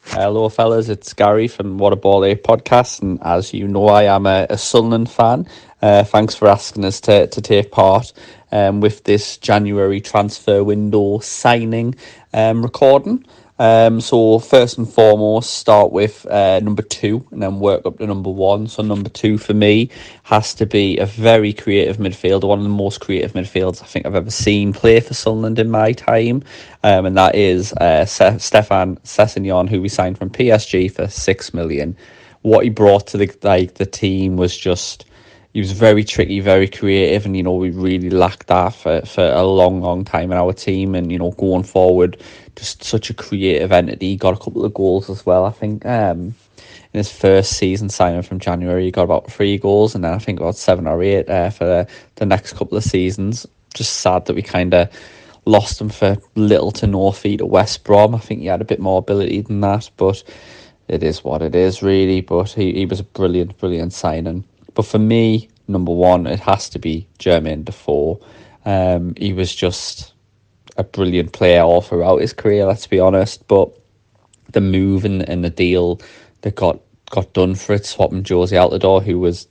Hello fellas, it's Gary from What a Ball 8 podcast, and as you know, I am a Sunderland fan. Thanks for asking us to take part with this January transfer window signing recording. So first and foremost, start with number 2 and then work up to number 1. So number 2 for me has to be a very creative midfielder, one of the most creative midfielders I think I've ever seen play for Sunderland in my time, and that is Stefan Sessegnon, who we signed from PSG for 6 million. What he brought to the team was just, he was very tricky, very creative, and we really lacked that for a long time in our team. And going forward, just such a creative entity. He got a couple of goals as well. I think in his first season signing from January, he got about 3 goals, and then I think about 7 or 8 for the next couple of seasons. Just sad that we kind of lost him for little to no fee to West Brom. I think he had a bit more ability than that, but it is what it is, really. But he was a brilliant signing. But for me, number 1, it has to be Jermaine Defoe. He was just a brilliant player all throughout his career, let's be honest. But the move and the deal that got done for it, swapping Josie Altidore, who was,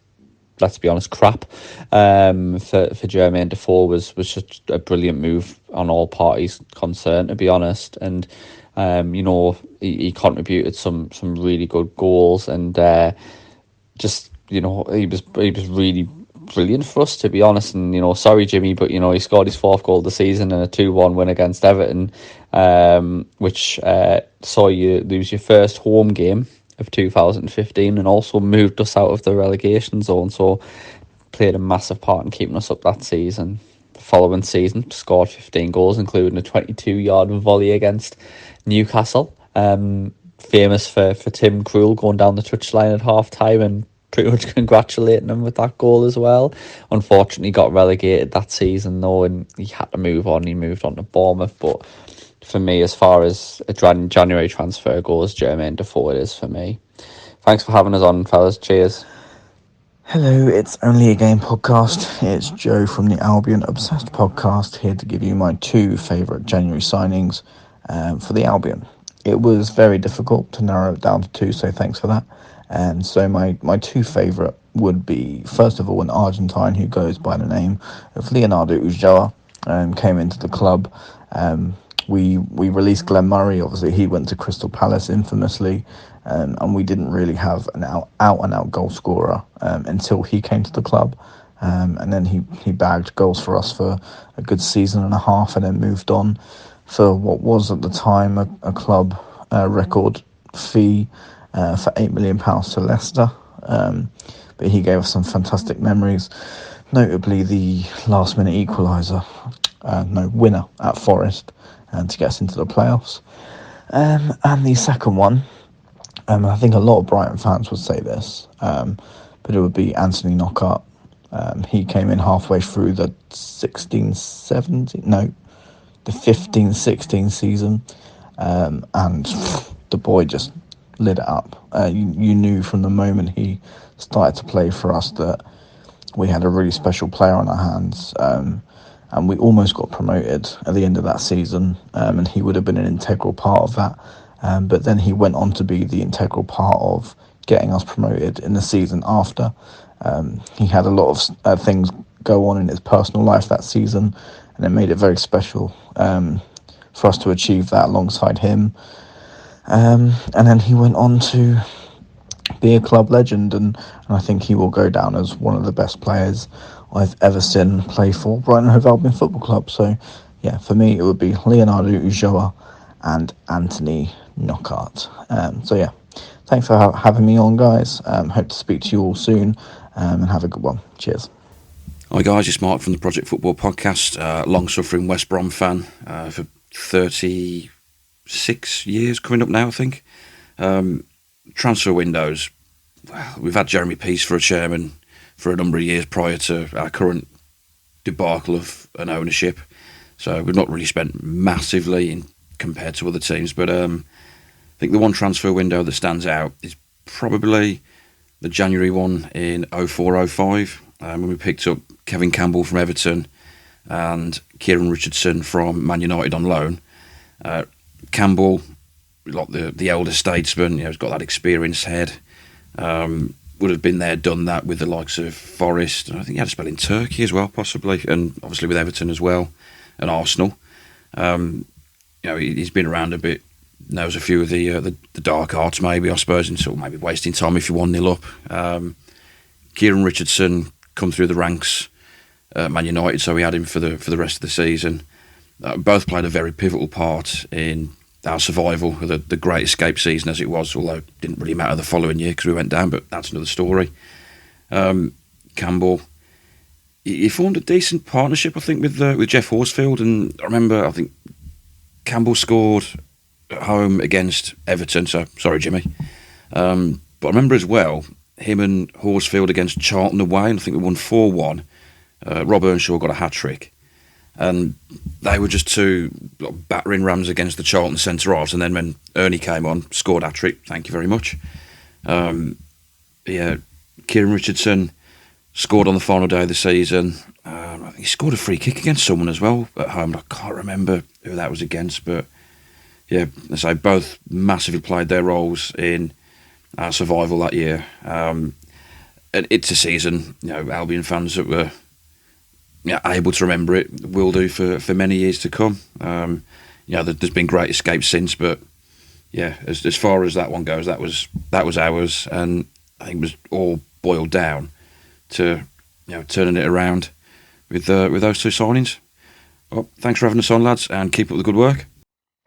let's be honest, crap, for Jermaine Defoe was just a brilliant move on all parties concerned, to be honest. And he contributed some really good goals, and just he was really brilliant for us, to be honest. And sorry Jimmy, but he scored his 4th goal of the season in a 2-1 win against Everton, which saw you lose your first home game of 2015 and also moved us out of the relegation zone, so played a massive part in keeping us up that season. The following season scored 15 goals, including a 22-yard volley against Newcastle, famous for Tim Krul going down the touchline at half time and pretty much congratulating him with that goal as well. Unfortunately got relegated that season though, and he had to move on. He moved on to Bournemouth. But for me, as far as a January transfer goes, Jermaine Defoe it is for me. Thanks for having us on, fellas. Cheers. Hello, it's Only a Game podcast. It's Joe from the Albion Obsessed podcast, here to give you my 2 favourite January signings for the Albion. It was very difficult to narrow it down to 2, so thanks for that. So my 2 favourite would be, first of all, an Argentine who goes by the name of Leonardo Ulloa, came into the club. We released Glenn Murray. Obviously he went to Crystal Palace infamously, and we didn't really have an out-and-out goal scorer until he came to the club, and then he bagged goals for us for a good season and a half, and then moved on for what was at the time a club record fee for £8 million to Leicester, but he gave us some fantastic memories, notably the last-minute equaliser, winner at Forest, to get us into the playoffs. And the second one, I think a lot of Brighton fans would say this, but it would be Anthony Knockaert. He came in halfway through the 15-16 season, and the boy just lit it up. You knew from the moment he started to play for us that we had a really special player on our hands, and we almost got promoted at the end of that season, and he would have been an integral part of that, but then he went on to be the integral part of getting us promoted in the season after. He had a lot of things go on in his personal life that season, and it made it very special for us to achieve that alongside him. And then he went on to be a club legend, and I think he will go down as one of the best players I've ever seen play for Brighton Hove Albion Football Club. So yeah, for me it would be Leonardo Ulloa and Anthony Knockaert. So yeah, thanks for having me on, guys. Hope to speak to you all soon, and have a good one. Cheers. Hi guys, it's Mark from the Project Football Podcast, long-suffering West Brom fan for 36 years coming up now, I think. Transfer windows, well, we've had Jeremy Peace for a chairman for a number of years prior to our current debacle of an ownership. So we've not really spent massively compared to other teams. But I think the one transfer window that stands out is probably the January one in 04-05, when we picked up Kevin Campbell from Everton and Kieran Richardson from Man United on loan. Campbell, like the elder statesman, he's got that experienced head. Would have been there, done that with the likes of Forest. I think he had a spell in Turkey as well, possibly, and obviously with Everton as well, and Arsenal. He's been around a bit, knows a few of the dark arts, maybe, I suppose, and sort of maybe wasting time if you're 1-0 up. Kieran Richardson come through the ranks at Man United, so we had him for the rest of the season. Both played a very pivotal part in our survival, the Great Escape season as it was, although it didn't really matter the following year because we went down, but that's another story. Campbell, he formed a decent partnership, I think, with Jeff Horsfield, and I remember, I think Campbell scored at home against Everton, so sorry Jimmy, but I remember as well him and Horsfield against Charlton away, and I think we won 4-1. Rob Earnshaw got a hat-trick, and they were just two battering rams against the Charlton centre-halves, and then when Ernie came on, scored a hat-trick, thank you very much. Kieran Richardson scored on the final day of the season. I think he scored a free kick against someone as well at home. I can't remember who that was against, but yeah, I say both massively played their roles in our survival that year. And it's a season, Albion fans that were able to remember it will do for many years to come. There's been great escapes since, but yeah, as far as that one goes, that was ours, and I think it was all boiled down to turning it around with those two signings. Well, thanks for having us on, lads, and keep up the good work.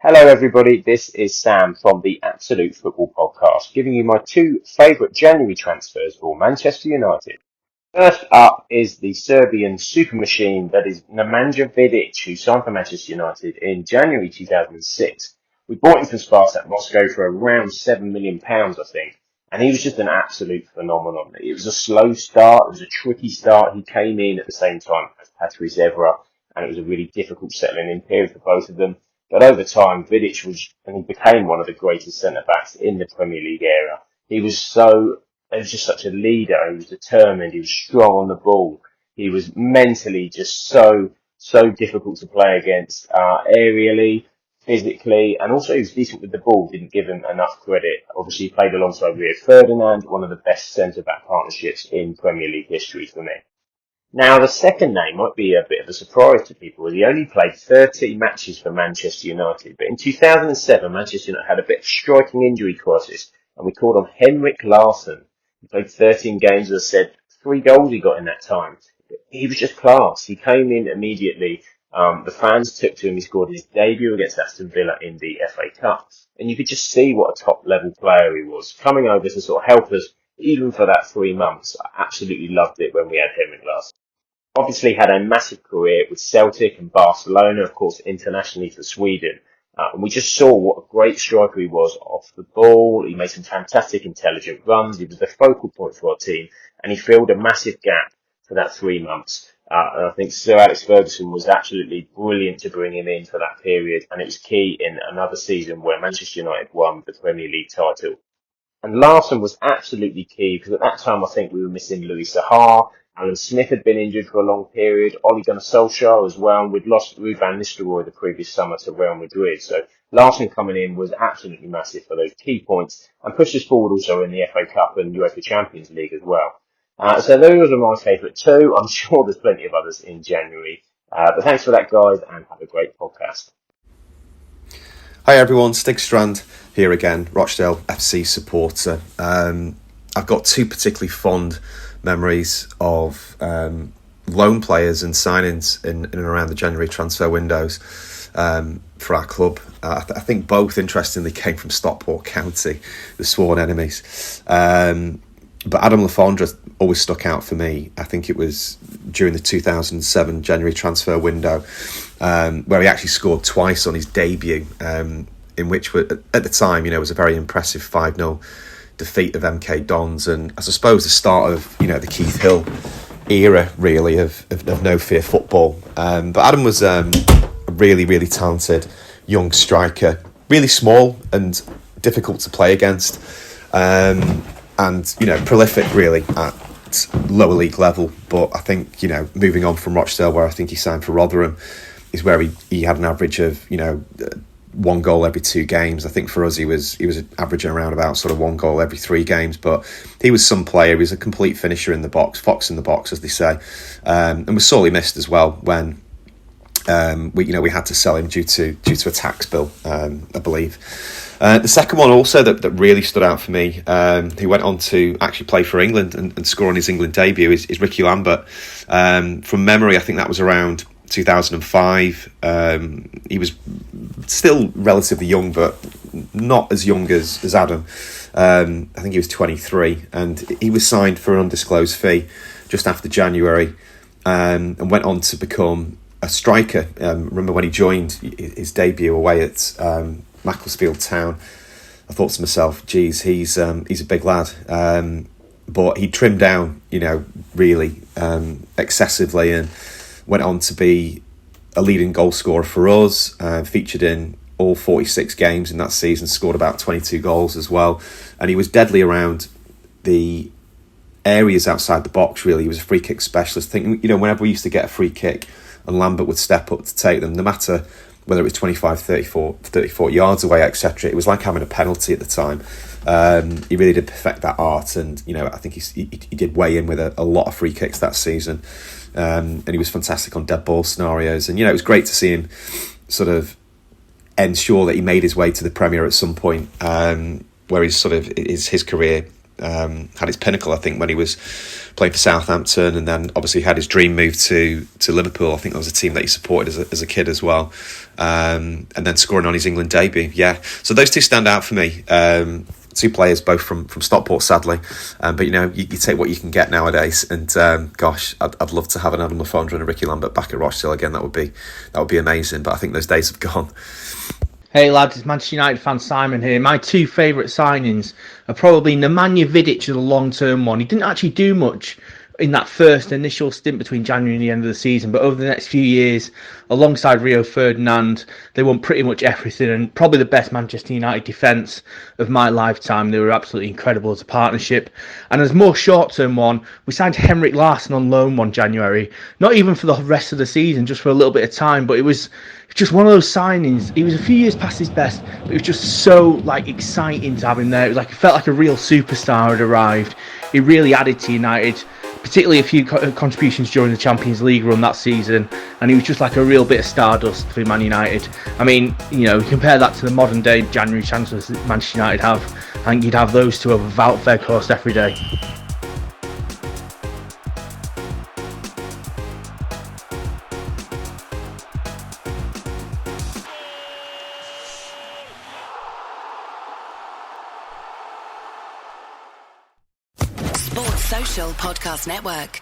Hello everybody, this is Sam from the Absolute Football Podcast, giving you my two favourite January transfers for Manchester United. First up is the Serbian super machine that is Nemanja Vidic, who signed for Manchester United in January 2006. We bought him from Spartak Moscow for around £7 million, I think, and he was just an absolute phenomenon. It was a slow start, it was a tricky start. He came in at the same time as Patrice Evra, and it was a really difficult settling-in period for both of them. But over time, Vidic he became one of the greatest centre-backs in the Premier League era. He was just such a leader. He was determined. He was strong on the ball. He was mentally just so difficult to play against, aerially, physically, and also he was decent with the ball. Didn't give him enough credit. Obviously, he played alongside Rio Ferdinand, one of the best centre-back partnerships in Premier League history for me. Now, the second name might be a bit of a surprise to people, as he only played 30 matches for Manchester United. But in 2007, Manchester United had a bit of striking injury crisis, and we called on Henrik Larsson. He played 13 games, as I said, 3 goals he got in that time. He was just class. He came in immediately. The fans took to him. He scored his debut against Aston Villa in the FA Cup. And you could just see what a top-level player he was, coming over to sort of help us, even for that 3 months. I absolutely loved it when we had Henrik Larsson. Obviously had a massive career with Celtic and Barcelona, of course, internationally for Sweden. And we just saw what a great striker he was off the ball. He made some fantastic, intelligent runs. He was the focal point for our team, and he filled a massive gap for that 3 months. And I think Sir Alex Ferguson was absolutely brilliant to bring him in for that period, and it was key in another season where Manchester United won the Premier League title. And Larsson was absolutely key, because at that time I think we were missing Louis Saha. Alan Smith had been injured for a long period, Ole Gunnar Solskjaer as well, and we'd lost Ruud van Nistelrooy the previous summer to Real Madrid. So Larsson coming in was absolutely massive for those key points, and pushed us forward also in the FA Cup and UEFA Champions League as well. So those are my favourite two. I'm sure there's plenty of others in January. But thanks for that, guys, and have a great podcast. Hi everyone, Stig Strand here again, Rochdale FC supporter. I've got two particularly fond memories of loan players and signings in and around the January transfer windows for our club. I think both, interestingly, came from Stockport County, the sworn enemies. But Adam Lafondra always stuck out for me. I think it was during the 2007 January transfer window, where he actually scored twice on his debut, in which at the time, was a very impressive 5-0 defeat of MK Dons, and I suppose the start of the Keith Hill era, really, of no fear football. But Adam was a really, really talented young striker, really small and difficult to play against, and prolific really at lower league level. But I think moving on from Rochdale, where I think he signed for Rotherham, is where he had an average of 1 goal every 2 games. I think for us he was averaging around about sort of 1 goal every 3 games. But he was some player. He was a complete finisher in the box, fox in the box, as they say, and was sorely missed as well when we had to sell him due to a tax bill, I believe. The second one also that really stood out for me, who went on to actually play for England and score on his England debut, is Ricky Lambert. From memory, I think that was around 2005. He was still relatively young, but not as young as Adam. I think he was 23, and he was signed for an undisclosed fee just after January, and went on to become a striker. Remember when he joined his debut away at Macclesfield Town, I thought to myself, geez, he's a big lad. But he trimmed down, really excessively, and went on to be a leading goal scorer for us, featured in all 46 games in that season, scored about 22 goals as well. And he was deadly around the areas outside the box, really. He was a free kick specialist. I think, whenever we used to get a free kick and Lambert would step up to take them, no matter whether it was 25, 34 yards away, etc., it was like having a penalty at the time. He really did perfect that art, and I think he did weigh in with a lot of free kicks that season. And he was fantastic on dead ball scenarios, and it was great to see him sort of ensure that he made his way to the Premier at some point, where his career had its pinnacle, I think, when he was playing for Southampton, and then obviously had his dream move to Liverpool. I think that was a team that he supported as a kid as well, and then scoring on his England debut. Yeah, so those two stand out for me. 2 players, both from Stockport, sadly, but you take what you can get nowadays. And gosh, I'd love to have an Adam Lafondra and a Ricky Lambert back at Rochdale again. That would be amazing. But I think those days have gone. Hey lads, it's Manchester United fan Simon here. My 2 favourite signings are probably Nemanja Vidic as a long-term one. He didn't actually do much in that first initial stint between January and the end of the season, but over the next few years, alongside Rio Ferdinand, they won pretty much everything, and probably the best Manchester United defence of my lifetime. They were absolutely incredible as a partnership. And as more short-term one, we signed Henrik Larsson on loan one January, not even for the rest of the season, just for a little bit of time, but it was just one of those signings. He was a few years past his best, but it was just so exciting to have him there. It felt like a real superstar had arrived. He really added to United, particularly a few contributions during the Champions League run that season, and he was just like a real bit of stardust for Man United. I mean, compare that to the modern day January transfers that Manchester United have, I think you'd have those two of without fair cost every day. Sports Social Podcast Network.